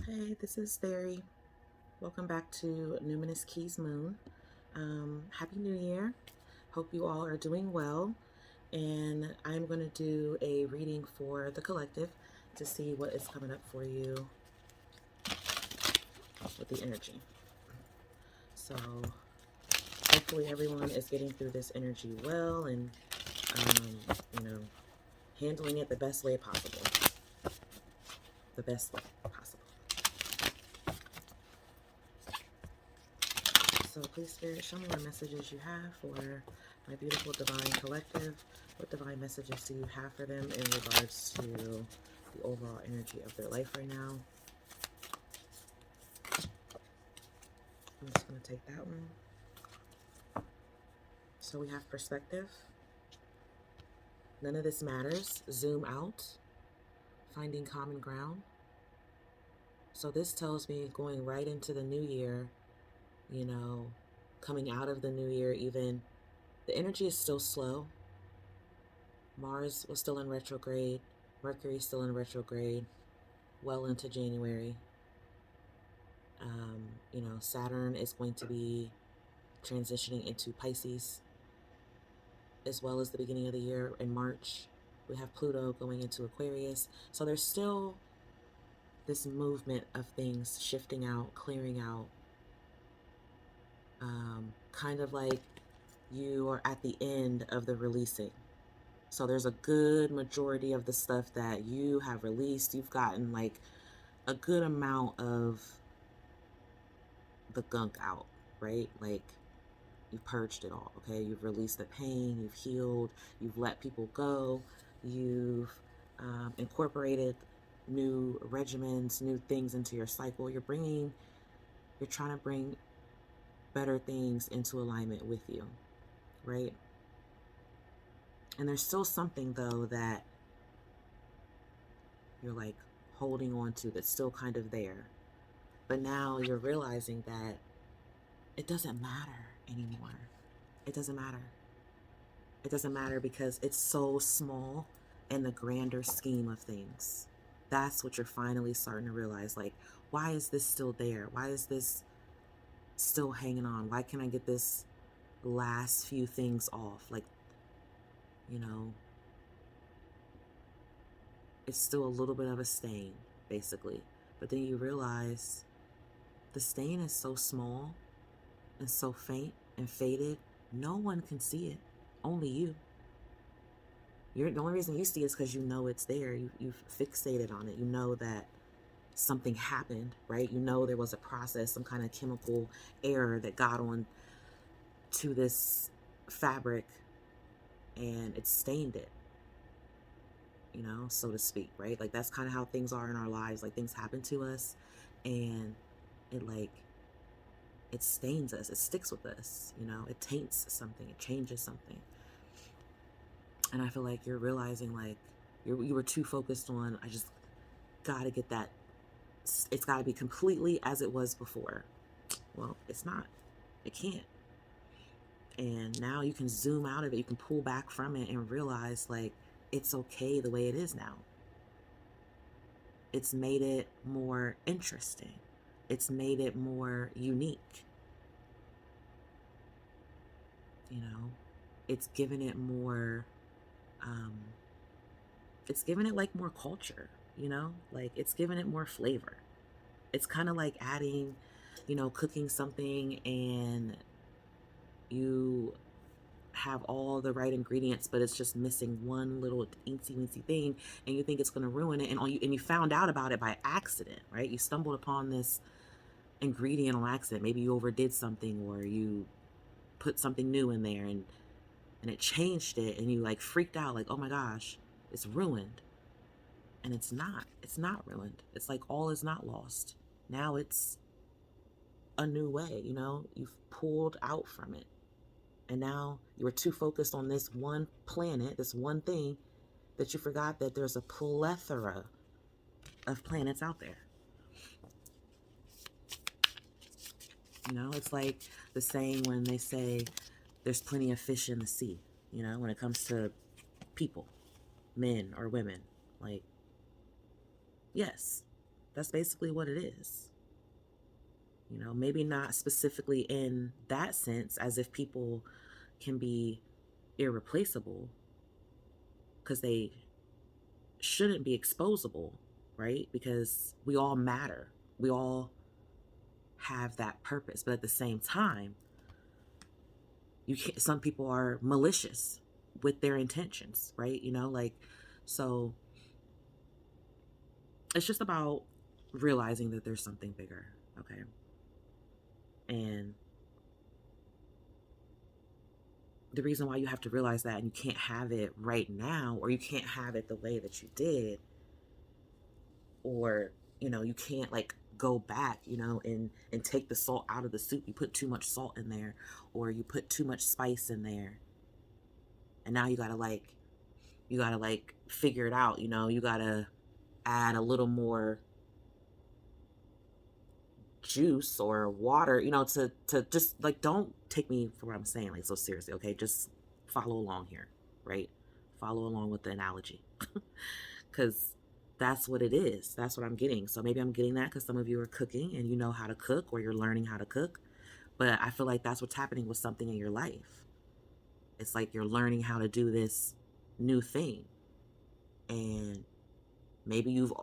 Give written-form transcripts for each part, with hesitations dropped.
Hey, this is Fairy. Welcome back to Numinous Keys Moon. Happy New Year. Hope you all are doing well. And I'm going to do a reading for the collective to see what is coming up for you with the energy. So, hopefully, everyone is getting through this energy well and, handling it the best way possible. The best way possible. So please, Spirit, show me what messages you have for my beautiful divine collective. What divine messages do you have for them in regards to the overall energy of their life right now? I'm just going to take that one. So we have perspective. None of this matters. Zoom out. Finding common ground. So this tells me going right into the new year, coming out of the new year even, the energy is still slow. Mars was still in retrograde. Mercury still in retrograde well into January. Saturn is going to be transitioning into Pisces as well as the beginning of the year in March. We have Pluto going into Aquarius. So there's still this movement of things shifting out, clearing out. Kind of like you are at the end of the releasing. So there's a good majority of the stuff that you have released. You've gotten like a good amount of the gunk out, right? Like you've purged it all, okay? You've released the pain, you've healed, you've let people go, you've incorporated new regimens, new things into your cycle. You're trying to bring better things into alignment with you, right? And there's still something though that you're like holding on to that's still kind of there. But now you're realizing that it doesn't matter anymore. It doesn't matter. It doesn't matter because it's so small in the grander scheme of things. That's what you're finally starting to realize. Like, why is this still there? Why is this still hanging on? Why can't I get this last few things off? Like, it's still a little bit of a stain, basically. But then you realize the stain is so small and so faint and faded, no one can see it. Only you. The only reason you see it is because you know it's there. You've fixated on it. You know that something happened, right? You know there was a process, some kind of chemical error that got on to this fabric and it stained it, so to speak, right? Like that's kind of how things are in our lives. Like things happen to us and it stains us, it sticks with us, it taints something, it changes something. And I feel like you're realizing like you were too focused on, I just gotta get that, it's gotta be completely as it was before. Well, it's not. It can't. And now you can zoom out of it, you can pull back from it and realize like it's okay the way it is now. It's made it more interesting. It's made it more unique. It's given it more, it's given it like more culture, like it's given it more flavor. It's kind of like adding, cooking something and you have all the right ingredients, but it's just missing one little teensy weensy thing, and you think it's going to ruin it, and you found out about it by accident, right? You stumbled upon this ingredient on accident. Maybe you overdid something, or you put something new in there, and it changed it, and you like freaked out, like, oh my gosh, it's ruined. And it's not ruined. It's like all is not lost. Now it's a new way, you've pulled out from it. And now you were too focused on this one planet, this one thing, that you forgot that there's a plethora of planets out there. It's like the saying when they say there's plenty of fish in the sea, when it comes to people, men or women. Like, yes, That's basically what it is. You know, maybe not specifically in that sense, as if people can be irreplaceable, because they shouldn't be exposable, right? Because we all matter. We all have that purpose. But at the same time, you can't, some people are malicious with their intentions, right? You know, like, so it's just about realizing that there's something bigger, okay? And the reason why you have to realize that, and you can't have it right now, or you can't have it the way that you did, or, you know, you can't like go back, you know, and take the salt out of the soup. You put too much salt in there, or you put too much spice in there, and now you gotta like figure it out, you know. You gotta add a little more juice or water, you know, to just like, don't take me for what I'm saying like so seriously, okay? Just follow along here, right? Follow along with the analogy. Because that's what it is. That's what I'm getting. So maybe I'm getting that because some of you are cooking and you know how to cook, or you're learning how to cook. But I feel like that's what's happening with something in your life. It's like you're learning how to do this new thing. And maybe you've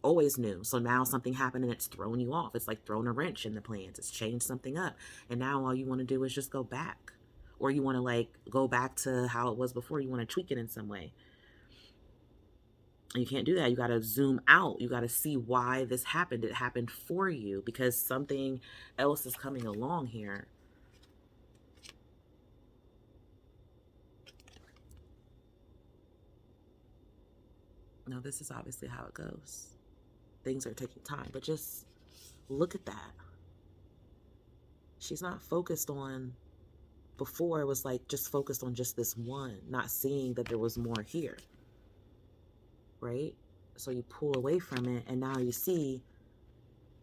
always knew. So now something happened and it's thrown you off. It's like throwing a wrench in the plans. It's changed something up. And now all you want to do is just go back. Or you want to like go back to how it was before. You want to tweak it in some way. And you can't do that. You got to zoom out. You got to see why this happened. It happened for you because something else is coming along here. Now, this is obviously how it goes. Things are taking time, but just look at that. She's not focused on, before it was like just focused on just this one, not seeing that there was more here, right? So you pull away from it, and now you see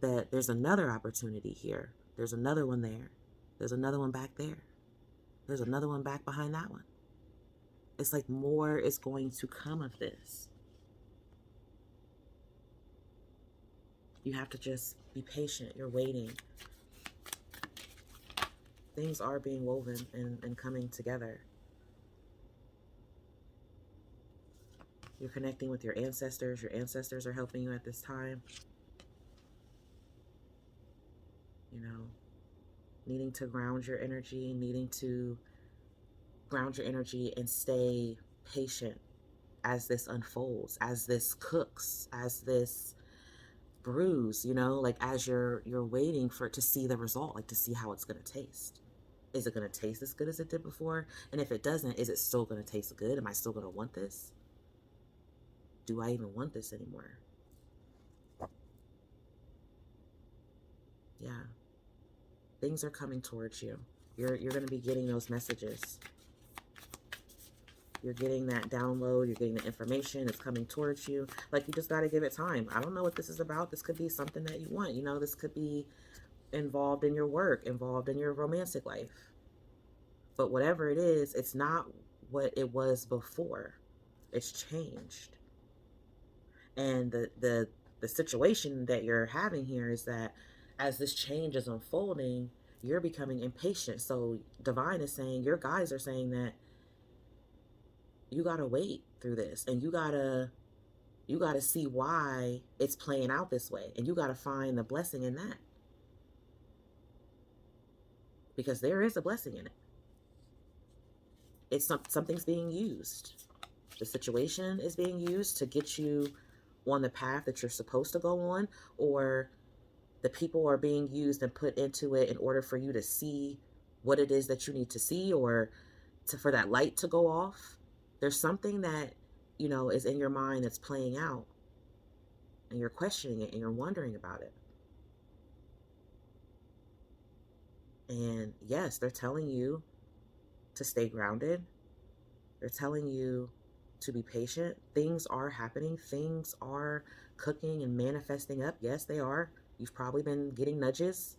that there's another opportunity here. There's another one there. There's another one back there. There's another one back behind that one. It's like more is going to come of this. You have to just be patient. You're waiting. Things are being woven and coming together. You're connecting with your ancestors. Your ancestors are helping you at this time. You know, needing to ground your energy, and stay patient as this unfolds, as this cooks, as this brews, you know, like as you're waiting for it to see the result, like to see how it's going to taste. Is it going to taste as good as it did before? And if it doesn't, is it still going to taste good? Am I still going to want this? Do I even want this anymore? Yeah. Things are coming towards you. You're going to be getting those messages. You're getting that download. You're getting the information. It's coming towards you. Like, you just got to give it time. I don't know what this is about. This could be something that you want. You know, this could be involved in your work, involved in your romantic life. But whatever it is, it's not what it was before. It's changed. And the situation that you're having here is that as this change is unfolding, you're becoming impatient. So divine is saying, your guides are saying that you got to wait through this, and you got to see why it's playing out this way, and you got to find the blessing in that, because there is a blessing in it. It's something's being used. The situation is being used to get you on the path that you're supposed to go on, or the people are being used and put into it in order for you to see what it is that you need to see, or for that light to go off. There's something that, you know, is in your mind that's playing out, and you're questioning it and you're wondering about it. And yes, they're telling you to stay grounded. They're telling you to be patient. Things are happening. Things are cooking and manifesting up. Yes, they are. You've probably been getting nudges.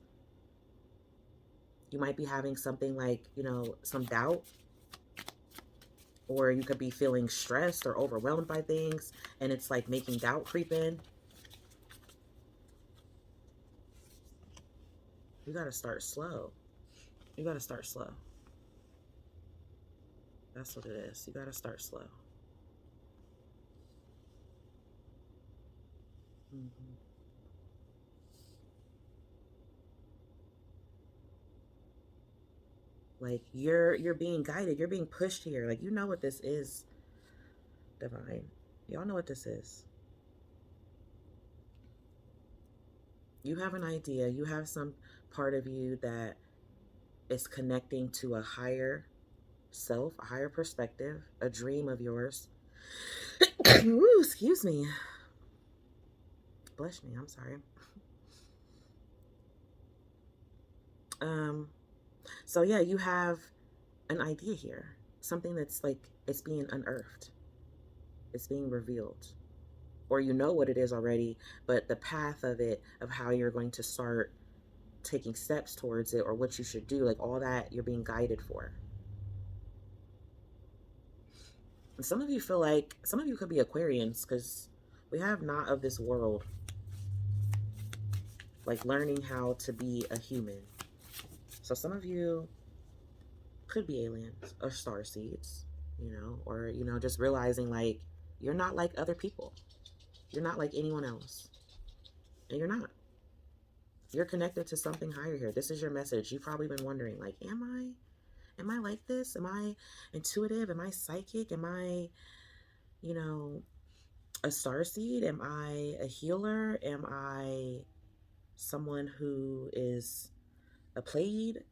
You might be having something like, you know, some doubt, or you could be feeling stressed or overwhelmed by things, and it's like making doubt creep in. You got to start slow. You got to start slow. That's what it is. You got to start slow. Hmm. Like you're being guided. You're being pushed here. Like you know what this is, divine. Y'all know what this is. You have an idea. You have some part of you that is connecting to a higher self, a higher perspective, a dream of yours. Ooh, excuse me. Bless me. I'm sorry. Um, so yeah, you have an idea here. Something that's like it's being unearthed. It's being revealed. Or you know what it is already, but the path of it, of how you're going to start taking steps towards it or what you should do, like all that you're being guided for. And some of you feel like some of you could be Aquarians because we have not of this world, like learning how to be a human. So some of you could be aliens or star seeds, or just realizing like you're not like other people. You're not like anyone else. And you're not. You're connected to something higher here. This is your message. You've probably been wondering, like, am I like this? Am I intuitive? Am I psychic? Am I, you know, a star seed? Am I a healer? Am I someone who is a Pleiad?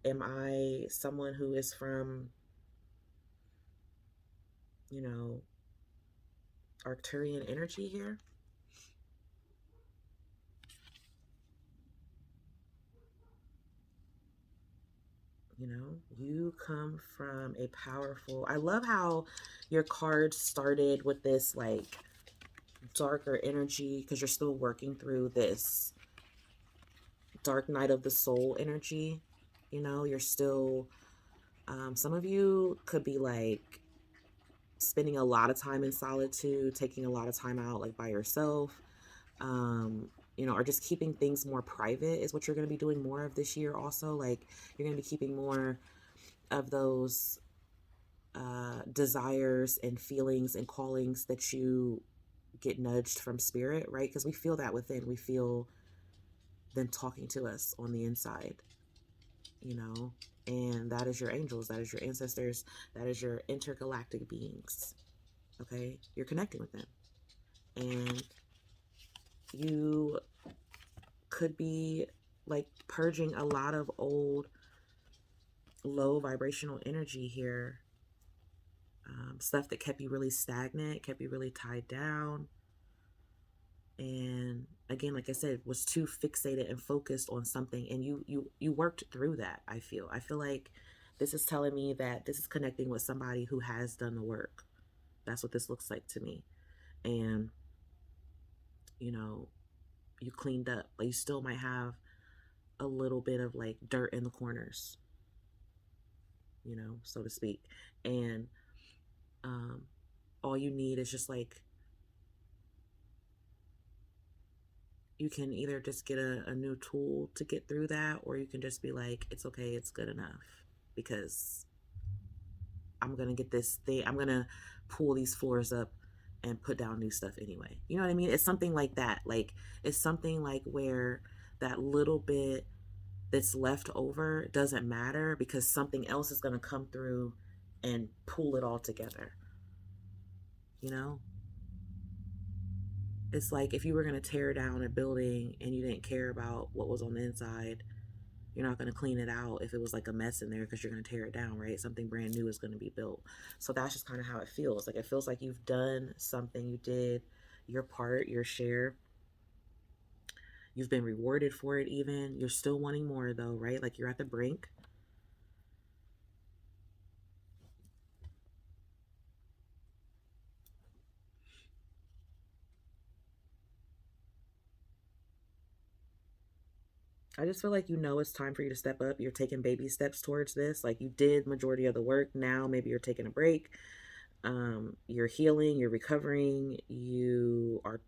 Am I someone who is from, you know, Arcturian energy here? You come from a powerful. I love how your card started with this like darker energy because you're still working through this dark night of the soul energy. You're still, some of you could be like spending a lot of time in solitude, taking a lot of time out like by yourself, or just keeping things more private is what you're going to be doing more of this year. Also, like you're going to be keeping more of those desires and feelings and callings that you get nudged from spirit, right? Because we feel that within. We feel them talking to us on the inside, you know, and that is your angels, that is your ancestors, that is your intergalactic beings. Okay, you're connecting with them, and you could be like purging a lot of old low vibrational energy here, stuff that kept you really stagnant, kept you really tied down, and again, like I said, was too fixated and focused on something, and you worked through that. I feel like this is telling me that this is connecting with somebody who has done the work. That's what this looks like to me. And you know you cleaned up, but you still might have a little bit of like dirt in the corners, so to speak. And um all you need is just like, you can either just get a new tool to get through that, or you can just be like, it's okay, it's good enough, because I'm gonna get this thing, I'm gonna pull these floors up and put down new stuff anyway. You know what I mean? It's something like that. Like it's something like where that little bit that's left over doesn't matter because something else is gonna come through and pull it all together. You know? It's like if you were gonna tear down a building and you didn't care about what was on the inside, you're not going to clean it out if it was like a mess in there, because you're going to tear it down, right? Something brand new is going to be built. So that's just kind of how it feels. Like it feels like you've done something, you did your part, your share. You've been rewarded for it even. You're still wanting more though, right? Like you're at the brink. I just feel like it's time for you to step up. You're taking baby steps towards this. Like you did majority of the work. Now maybe you're taking a break. You're healing, you're recovering, you are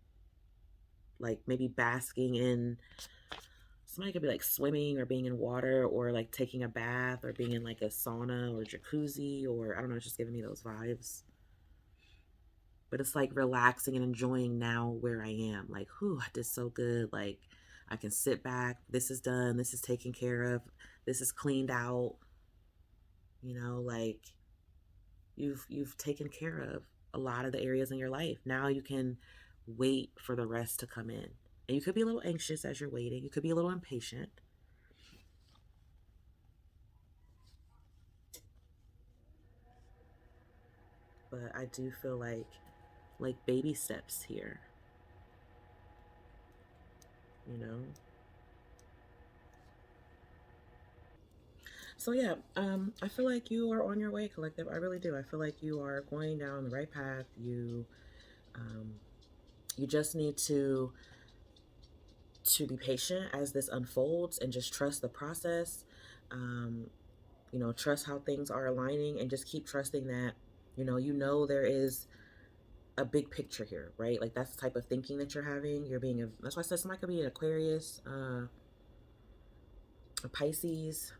like maybe basking in Somebody could be like swimming or being in water or like taking a bath or being in like a sauna or jacuzzi, or I don't know, it's just giving me those vibes. But it's like relaxing and enjoying now where I am. Like, whew, I did so good. Like, I can sit back. This is done. This is taken care of. This is cleaned out. Like you've taken care of a lot of the areas in your life. Now you can wait for the rest to come in. And you could be a little anxious as you're waiting. You could be a little impatient. But I do feel like baby steps here, you know. So yeah, I feel like you are on your way, collective. I really do. I feel like you are going down the right path. Um, you just need to be patient as this unfolds and just trust the process. Um, trust how things are aligning and just keep trusting that, there is a big picture here, right? Like that's the type of thinking that you're having. That's why I said somebody could be an Aquarius, a Pisces.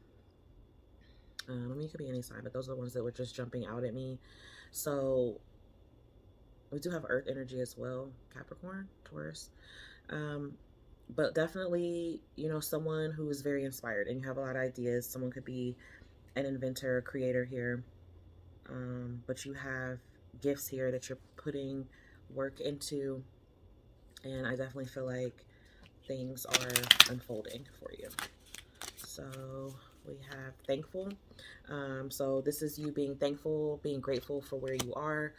I mean, it could be any sign, but those are the ones that were just jumping out at me. So we do have Earth energy as well, Capricorn, Taurus. Um, but definitely, someone who is very inspired and you have a lot of ideas. Someone could be an inventor, creator here. But you have gifts here that you're putting work into. And I definitely feel like things are unfolding for you. So we have thankful. So this is you being thankful, being grateful for where you are,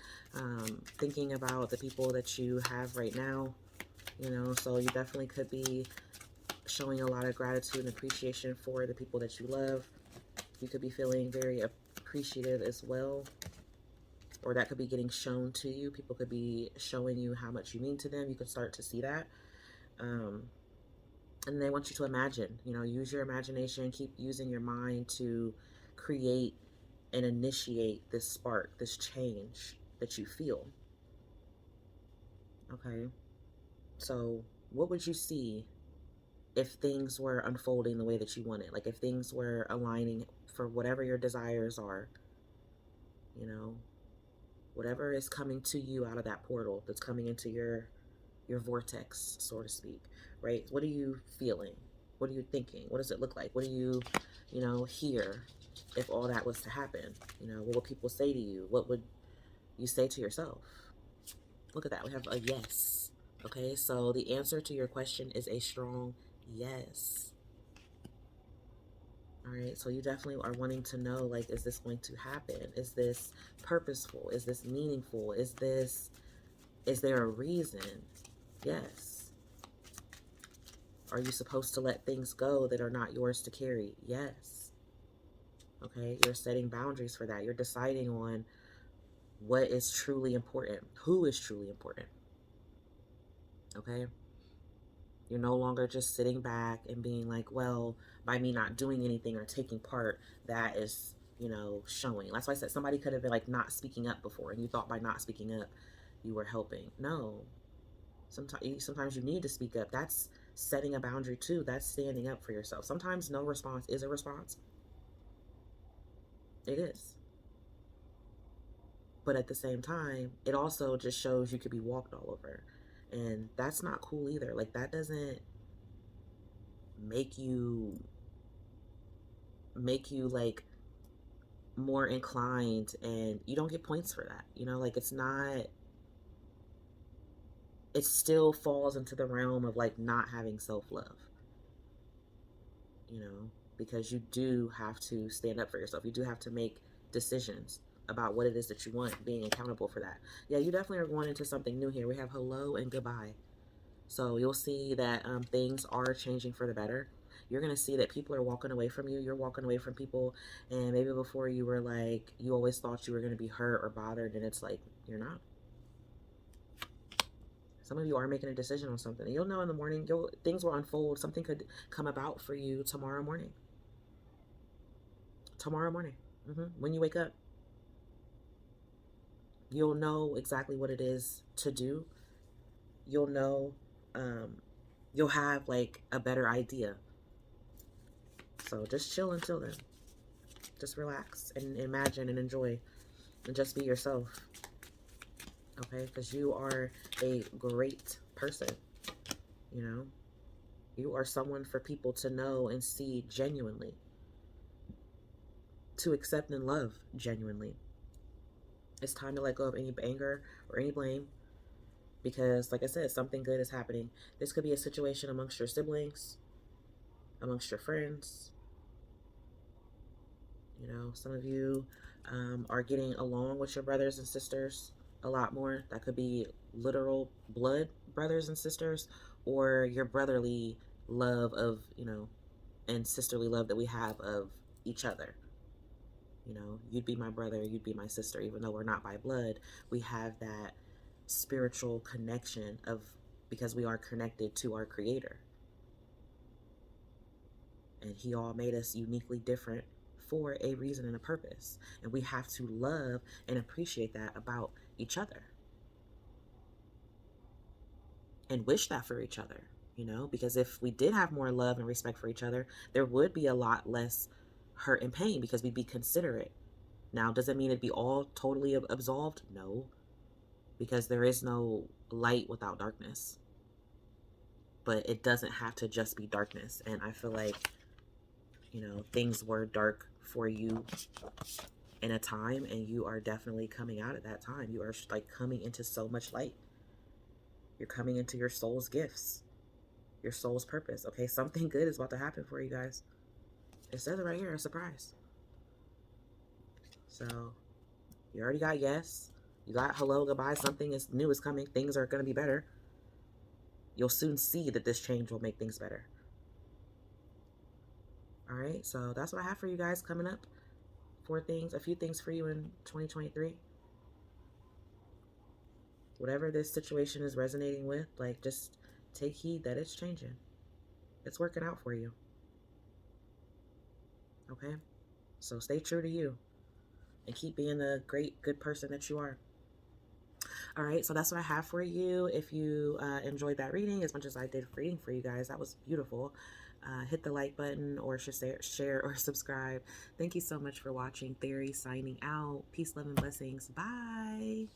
thinking about the people that you have right now. So you definitely could be showing a lot of gratitude and appreciation for the people that you love. You could be feeling very appreciative as well, or that could be getting shown to you. People could be showing you how much you mean to them. You could start to see that. And they want you to imagine, use your imagination, keep using your mind to create and initiate this spark, this change that you feel. Okay. So what would you see if things were unfolding the way that you want it? Like if things were aligning for whatever your desires are, whatever is coming to you out of that portal that's coming into your vortex, so to speak, right? What are you feeling? What are you thinking? What does it look like? What do you, hear if all that was to happen? What would people say to you? What would you say to yourself? Look at that. We have a yes. Okay, so the answer to your question is a strong yes. All right, so you definitely are wanting to know, like, is this going to happen? Is this purposeful? Is this meaningful? Is there a reason? Yes. Are you supposed to let things go that are not yours to carry? Yes. Okay, you're setting boundaries for that. You're deciding on what is truly important, who is truly important. Okay? You're no longer just sitting back and being like, well, by me not doing anything or taking part, that is, showing. That's why I said somebody could have been like not speaking up before, and you thought by not speaking up, you were helping. No. Sometimes you need to speak up. That's setting a boundary too. That's standing up for yourself. Sometimes no response is a response. It is. But at the same time, it also just shows you could be walked all over. And that's not cool either. Like that doesn't make you like more inclined, and you don't get points for that. Like it still falls into the realm of like not having self-love. Because you do have to stand up for yourself. You do have to make decisions about what it is that you want, being accountable for that. Yeah, you definitely are going into something new here. We have hello and goodbye. So you'll see that things are changing for the better. You're going to see that people are walking away from you. You're walking away from people. And maybe before you were like, you always thought you were going to be hurt or bothered. And it's like, you're not. Some of you are making a decision on something. And you'll know in the morning, things will unfold. Something could come about for you tomorrow morning. When you wake up, you'll know exactly what it is to do. You'll know, you'll have like a better idea So just chill until then. Just relax and imagine and enjoy and just be yourself. Okay? Because you are a great person. You know? You are someone for people to know and see genuinely, to accept and love genuinely. It's time to let go of any anger or any blame because, like I said, something good is happening. This could be a situation amongst your siblings, amongst your friends. You know, some of you are getting along with your brothers and sisters a lot more. That could be literal blood brothers and sisters, or your brotherly love of, and sisterly love that we have of each other. You know, you'd be my brother, you'd be my sister, even though we're not by blood. We have that spiritual connection of, because we are connected to our Creator. And He all made us uniquely different for a reason and a purpose. And we have to love and appreciate that about each other. And wish that for each other, because if we did have more love and respect for each other, there would be a lot less hurt and pain because we'd be considerate. Now, does it mean it'd be all totally absolved? No, because there is no light without darkness. But it doesn't have to just be darkness. And I feel like, things were dark for you in a time, and you are definitely coming out at that time. You are like coming into so much light. You're coming into your soul's gifts, your soul's purpose. Okay, something good is about to happen for you guys. It says it right here, a surprise. So you already got yes. You got hello, goodbye. Something is new is coming. Things are going to be better. You'll soon see that this change will make things better. All right, so that's what I have for you guys coming up. A few things for you in 2023. Whatever this situation is resonating with, like, just take heed that it's changing. It's working out for you. Okay? So stay true to you and keep being the great, good person that you are. All right, so that's what I have for you. If you enjoyed that reading as much as I did reading for you guys, that was beautiful. Hit the like button or share or subscribe. Thank you so much for watching. Theory signing out. Peace, love, and blessings. Bye.